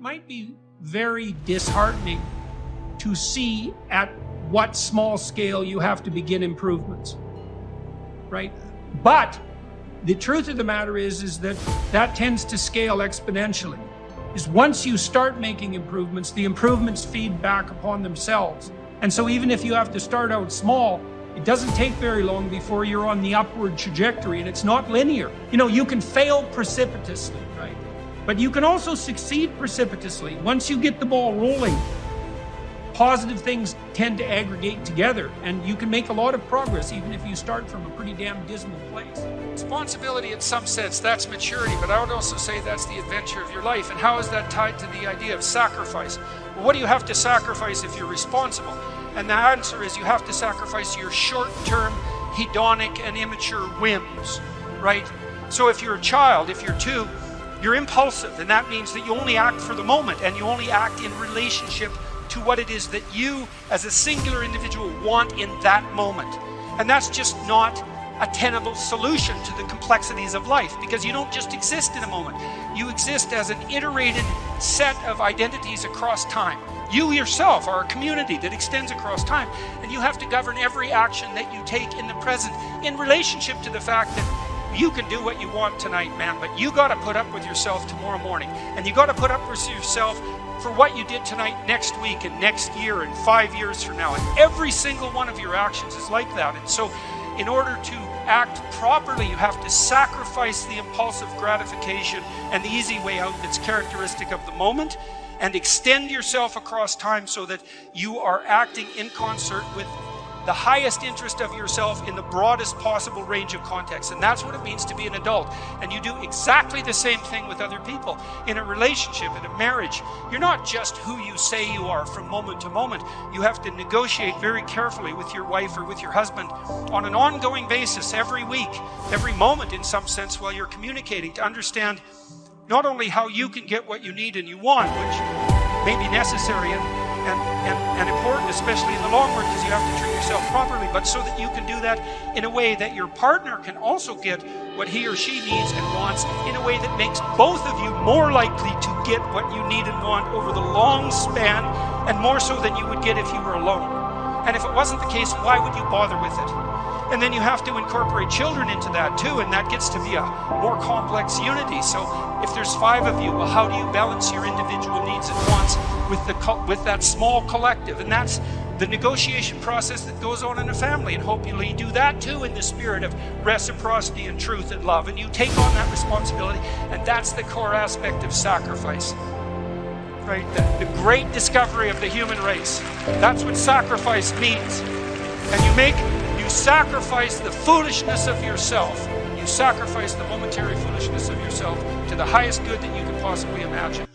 might be very disheartening to see at what small scale you have to begin improvements, right? But the truth of the matter is that tends to scale exponentially. Is once you start making improvements, the improvements feed back upon themselves. And so even if you have to start out small, it doesn't take very long before you're on the upward trajectory, and it's not linear. You know, you can fail precipitously, right? But you can also succeed precipitously. Once you get the ball rolling, positive things tend to aggregate together, and you can make a lot of progress even if you start from a pretty damn dismal place. Responsibility in some sense, that's maturity, but I would also say that's the adventure of your life. And how is that tied to the idea of sacrifice? Well, what do you have to sacrifice if you're responsible? And the answer is you have to sacrifice your short-term, hedonic, and immature whims, right? So if you're a child, if you're 2, you're impulsive, and that means that you only act for the moment, and you only act in relationship to what it is that you, as a singular individual, want in that moment. And that's just not a tenable solution to the complexities of life, because you don't just exist in a moment. You exist as an iterated set of identities across time. You yourself are a community that extends across time, and you have to govern every action that you take in the present in relationship to the fact that you can do what you want tonight, man, but you got to put up with yourself tomorrow morning, and you got to put up with yourself for what you did tonight, next week, and next year, and 5 years from now. And every single one of your actions is like that. And so in order to act properly, you have to sacrifice the impulsive gratification and the easy way out that's characteristic of the moment, and extend yourself across time so that you are acting in concert with the highest interest of yourself in the broadest possible range of contexts. And that's what it means to be an adult. And you do exactly the same thing with other people. In a relationship, in a marriage, you're not just who you say you are from moment to moment. You have to negotiate very carefully with your wife or with your husband on an ongoing basis, every week, every moment in some sense, while you're communicating, to understand not only how you can get what you need and you want, which may be necessary and important, especially in the long run, because you have to treat yourself properly, but so that you can do that in a way that your partner can also get what he or she needs and wants, in a way that makes both of you more likely to get what you need and want over the long span, and more so than you would get if you were alone. And if it wasn't the case, why would you bother with it? And then you have to incorporate children into that too, and that gets to be a more complex unity. So if there's 5 of you, well, how do you balance your individual needs and wants with that small collective? And that's the negotiation process that goes on in a family. And hopefully you do that too in the spirit of reciprocity and truth and love. And you take on that responsibility, and that's the core aspect of sacrifice. Right? The great discovery of the human race. That's what sacrifice means. And you sacrifice the foolishness of yourself. You sacrifice the momentary foolishness of yourself to the highest good that you can possibly imagine.